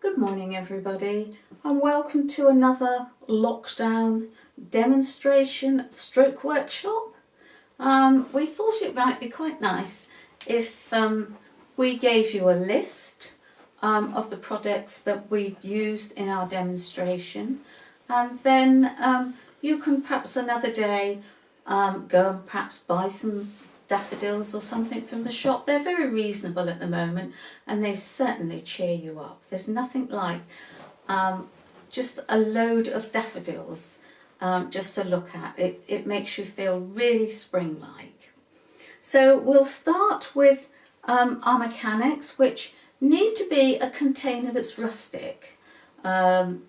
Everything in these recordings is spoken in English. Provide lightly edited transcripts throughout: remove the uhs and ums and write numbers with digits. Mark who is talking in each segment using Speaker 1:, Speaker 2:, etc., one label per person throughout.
Speaker 1: Good morning everybody and welcome to another lockdown demonstration stroke workshop. We thought it might be quite nice if we gave you a list of the products that we used in our demonstration, and then you can perhaps another day go and perhaps buy some daffodils or something from the shop. They're very reasonable at the moment and they certainly cheer you up. There's nothing like just a load of daffodils just to look at. It makes you feel really spring-like. So we'll start with our mechanics, which need to be a container that's rustic. Mine,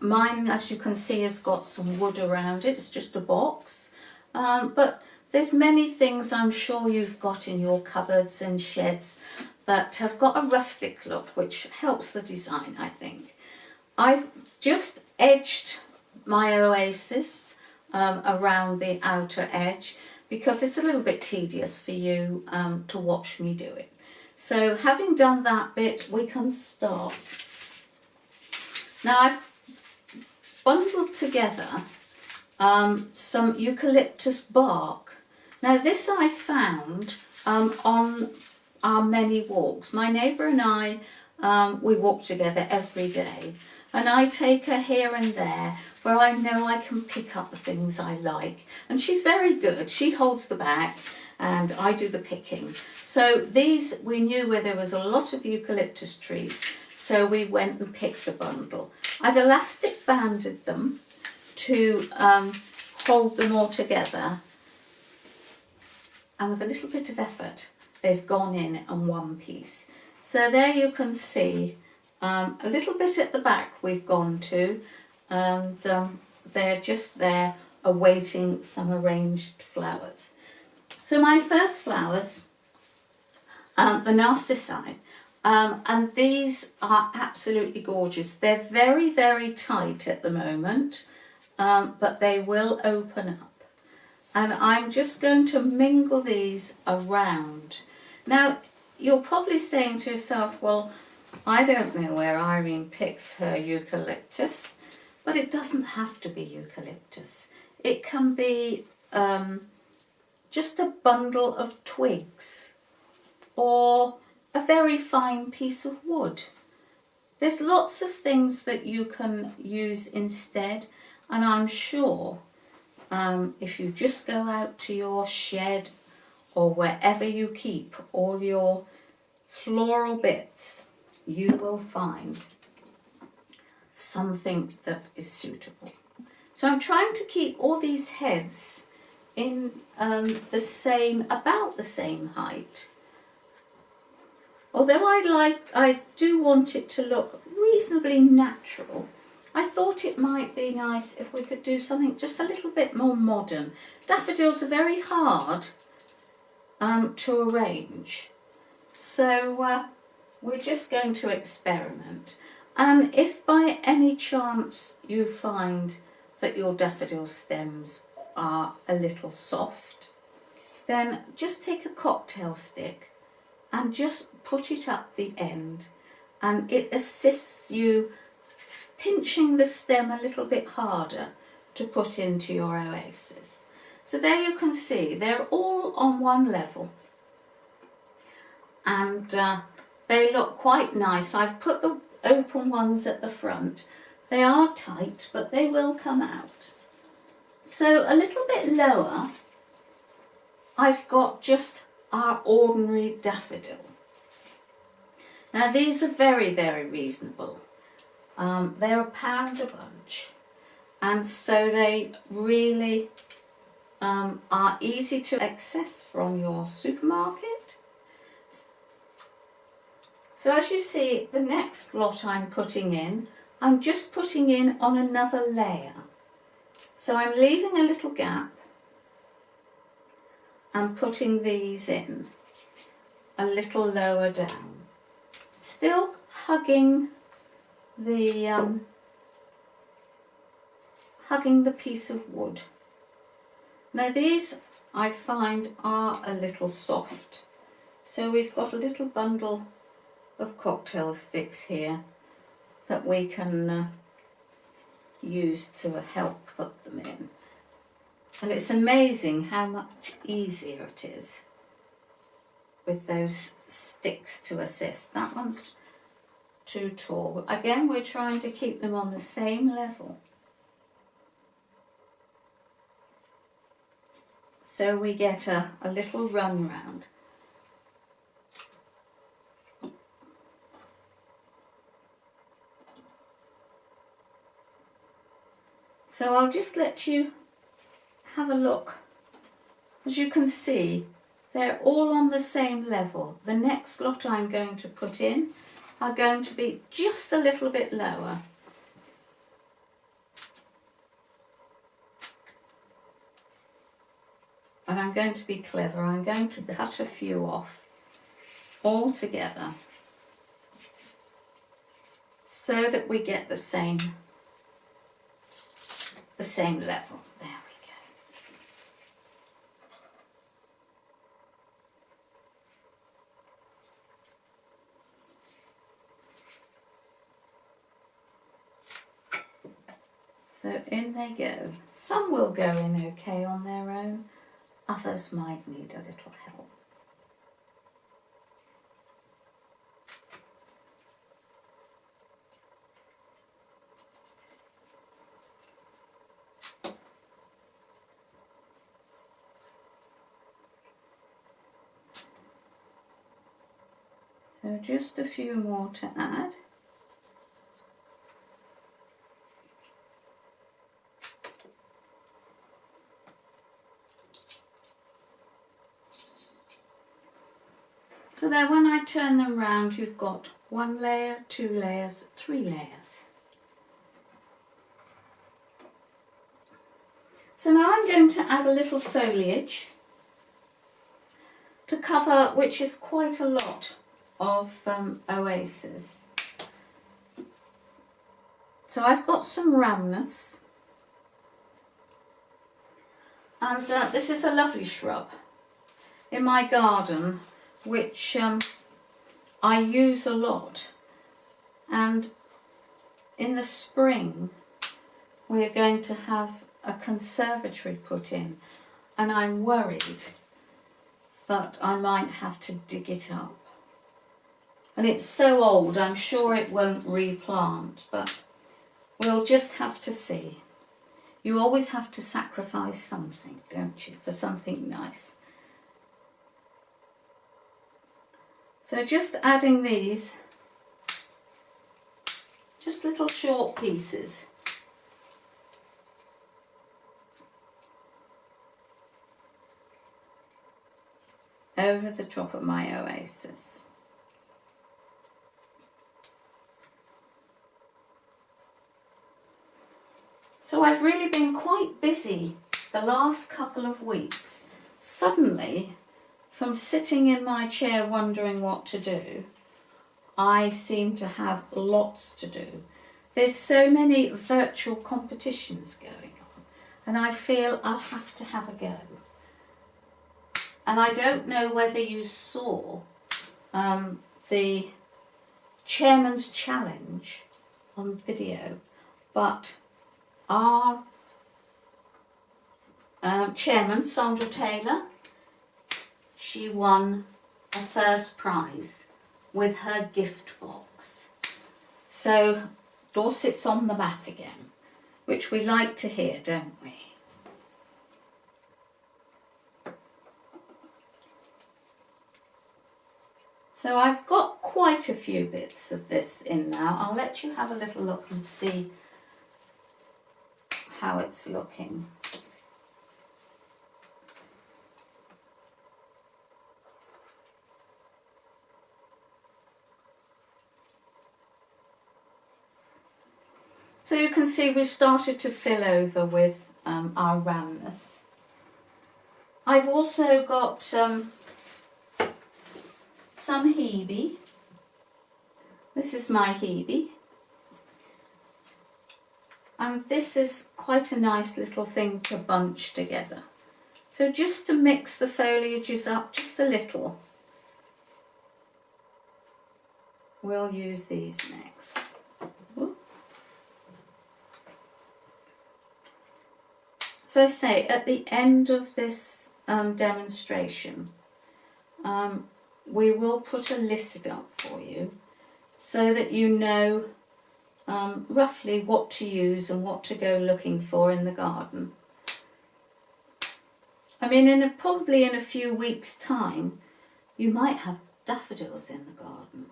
Speaker 1: as you can see, has got some wood around it. It's just a box, but there's many things I'm sure you've got in your cupboards and sheds that have got a rustic look, which helps the design, I think. I've just edged my oasis around the outer edge because it's a little bit tedious for you to watch me do it. So having done that bit, we can start. Now I've bundled together some eucalyptus bark. Now this I found on our many walks. My neighbour and I, we walk together every day, and I take her here and there where I know I can pick up the things I like. And she's very good. She holds the bag and I do the picking. So these, we knew where there was a lot of eucalyptus trees, so we went and picked a bundle. I've elastic banded them to hold them all together, and with a little bit of effort they've gone in one piece. So there you can see a little bit at the back we've gone to, and they're just there awaiting some arranged flowers. So my first flowers, the narcissi, and these are absolutely gorgeous. They're very, very tight at the moment, but they will open up. And I'm just going to mingle these around. Now, you're probably saying to yourself, well, I don't know where Irene picks her eucalyptus, but it doesn't have to be eucalyptus. It can be just a bundle of twigs or a very fine piece of wood. There's lots of things that you can use instead, and I'm sure if you just go out to your shed or wherever you keep all your floral bits, you will find something that is suitable. So I'm trying to keep all these heads in about the same height. Although I do want it to look reasonably natural, I thought it might be nice if we could do something just a little bit more modern. Daffodils are very hard to arrange, so we're just going to experiment. And if by any chance you find that your daffodil stems are a little soft, then just take a cocktail stick and just put it up the end, and it assists you pinching the stem a little bit harder to put into your oasis. So there you can see they're all on one level, and they look quite nice. I've put the open ones at the front. They are tight, but they will come out. So a little bit lower, I've got just our ordinary daffodil. Now these are very, very reasonable. They're £1 a bunch, and so they really are easy to access from your supermarket. So as you see, the next lot I'm putting in, I'm just putting in on another layer. So I'm leaving a little gap and putting these in a little lower down, still hugging the piece of wood. Now these I find are a little soft, so we've got a little bundle of cocktail sticks here, that we can use to help put them in. And it's amazing how much easier it is with those sticks to assist. That one's too tall. Again, we're trying to keep them on the same level, so we get a little run round. So I'll just let you have a look. As you can see, they're all on the same level. The next lot I'm going to put in are going to be just a little bit lower. And I'm going to be clever. I'm going to cut a few off all together so that we get the same level. There we go. So in they go. Some will go in okay on their own, others might need a little help. So just a few more to add. So then when I turn them round, you've got 1 layer, 2 layers, 3 layers. So now I'm going to add a little foliage to cover, which is quite a lot of oasis. So I've got some rhamnus, and this is a lovely shrub in my garden, which I use a lot, and in the spring we're going to have a conservatory put in, and I'm worried that I might have to dig it up. And it's so old, I'm sure it won't replant, but we'll just have to see. You always have to sacrifice something, don't you, for something nice. So just adding these, just little short pieces. Over the top of my oasis. So I've really been quite busy the last couple of weeks. Suddenly, from sitting in my chair wondering what to do, I seem to have lots to do. There's so many virtual competitions going on, and I feel I'll have to have a go. And I don't know whether you saw the Chairman's Challenge on video, but our chairman, Sandra Taylor, she won a first prize with her gift box. So Dorset's on the back again, which we like to hear, don't we? So I've got quite a few bits of this in now. I'll let you have a little look and see how it's looking. So you can see we've started to fill over with our rhamnus. I've also got some hebe. This is my hebe. And this is quite a nice little thing to bunch together. So just to mix the foliages up just a little, we'll use these next. as I say, at the end of this demonstration, we will put a list up for you so that you know roughly what to use and what to go looking for in the garden. I mean, probably in a few weeks' time, you might have daffodils in the garden,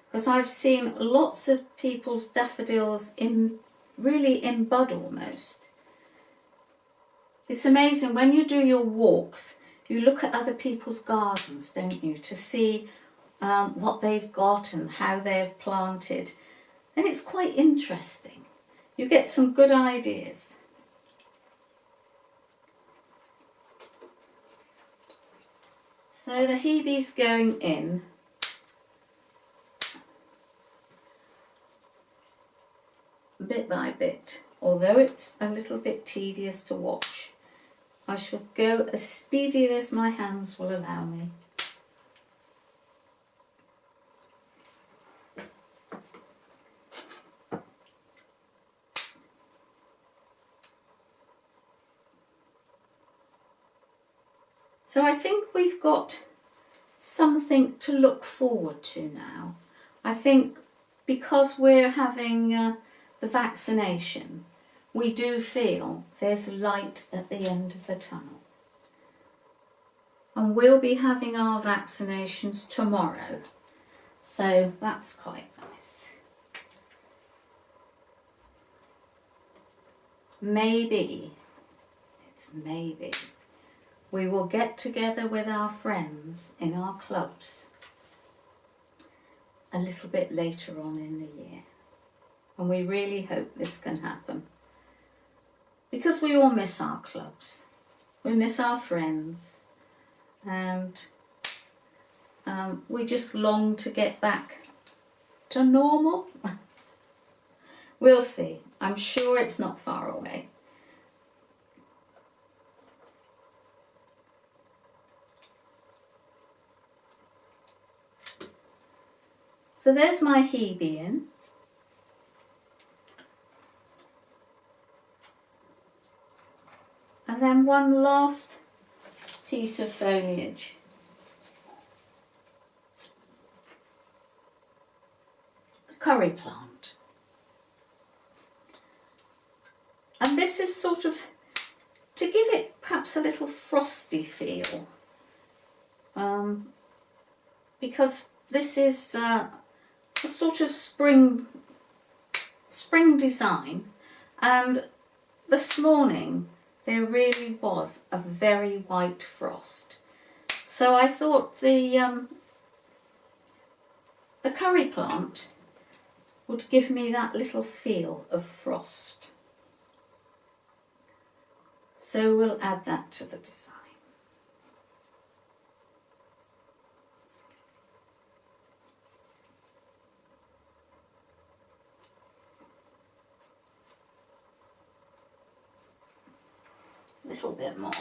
Speaker 1: because I've seen lots of people's daffodils really in bud almost. It's amazing when you do your walks, you look at other people's gardens, don't you, to see what they've got and how they've planted, and it's quite interesting. You get some good ideas. So the Hebe's going in. Bit by bit, although it's a little bit tedious to watch. I shall go as speedy as my hands will allow me. So I think we've got something to look forward to now. I think because we're having the vaccination, we do feel there's light at the end of the tunnel. And we'll be having our vaccinations tomorrow, so that's quite nice. Maybe, it's maybe, we will get together with our friends in our clubs a little bit later on in the year. And we really hope this can happen, because we all miss our clubs, we miss our friends, and we just long to get back to normal. We'll see. I'm sure it's not far away. So there's my Hebe in. And then one last piece of foliage. The curry plant. And this is sort of to give it perhaps a little frosty feel. Because this is a sort of spring design, and this morning there really was a very white frost. So I thought the curry plant would give me that little feel of frost. So we'll add that to the design. A little bit more.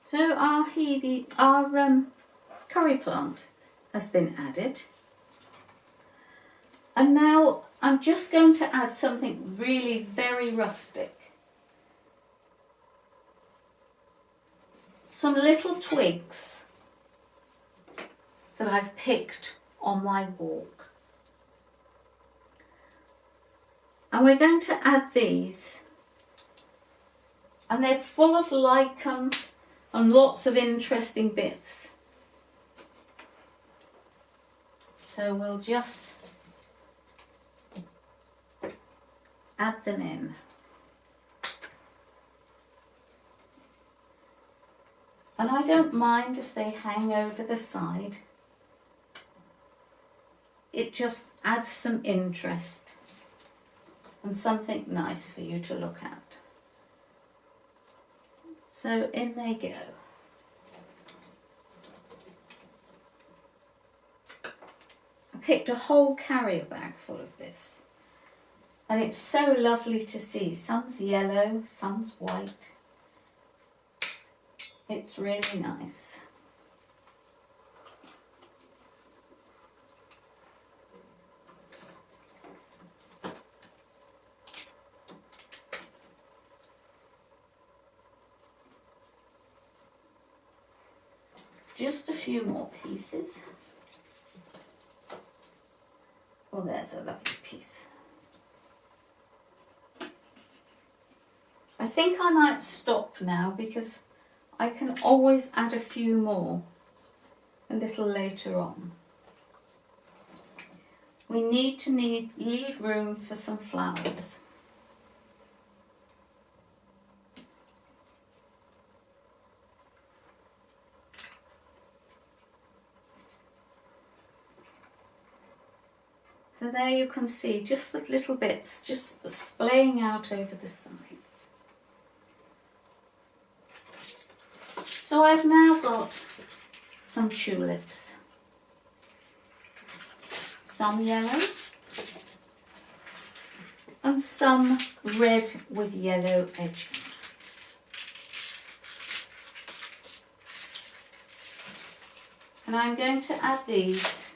Speaker 1: So our curry plant has been added, and now I'm just going to add something really very rustic. Some little twigs that I've picked on my walk, and we're going to add these, and they're full of lichen and lots of interesting bits. So we'll just add them in. And I don't mind if they hang over the side. It just adds some interest and something nice for you to look at. So in they go. I picked a whole carrier bag full of this. And it's so lovely to see. Some's yellow, some's white. It's really nice. Just a few more pieces. Oh, there's a lovely piece. I think I might stop now because I can always add a few more a little later on. We need to leave room for some flowers. So there you can see just the little bits just splaying out over the sides. So I've now got some tulips, some yellow and some red with yellow edging. And I'm going to add these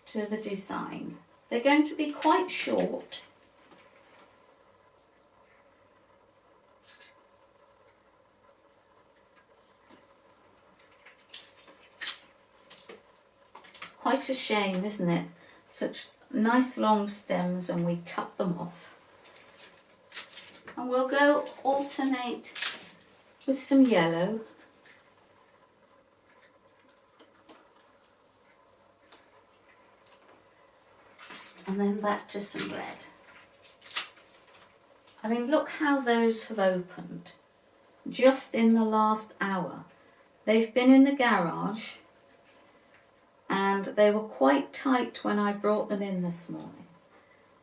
Speaker 1: to the design. They're going to be quite short. It's quite a shame, isn't it? Such nice long stems and we cut them off. And we'll go alternate with some yellow. And then back to some red. I mean, look how those have opened just in the last hour. They've been in the garage and they were quite tight when I brought them in this morning.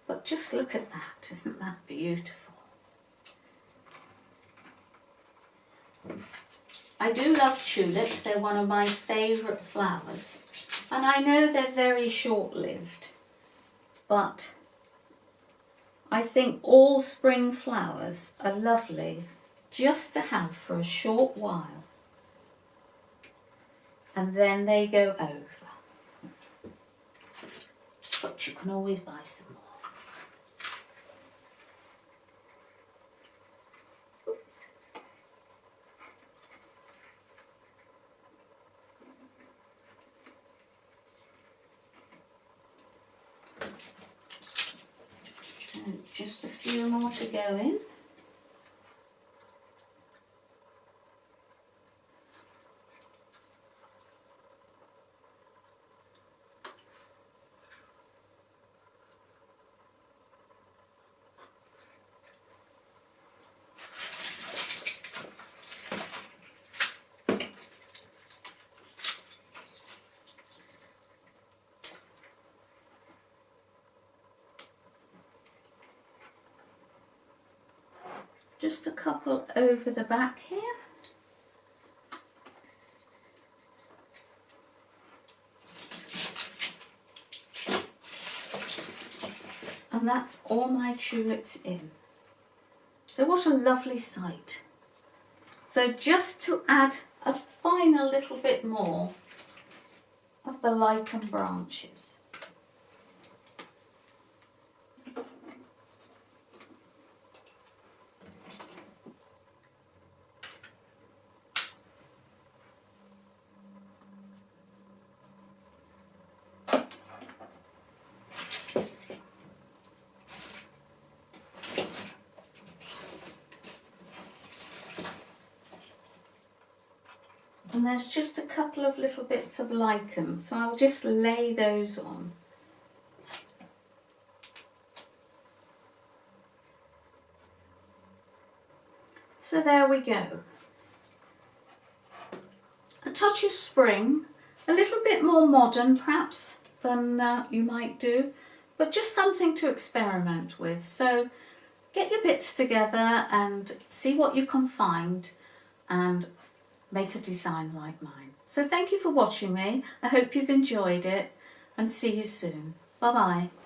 Speaker 1: But just look at that, isn't that beautiful? I do love tulips, they're one of my favourite flowers. And I know they're very short-lived. But I think all spring flowers are lovely just to have for a short while. And then they go over. But you can always buy some more. Oops. So just a few more to go in. Just a couple over the back here. And that's all my tulips in. So what a lovely sight. So just to add a final little bit more of the lichen branches. And there's just a couple of little bits of lichen, so I'll just lay those on. So there we go. A touch of spring, a little bit more modern perhaps than you might do, but just something to experiment with. So get your bits together and see what you can find and make a design like mine. So thank you for watching me. I hope you've enjoyed it and see you soon. Bye bye.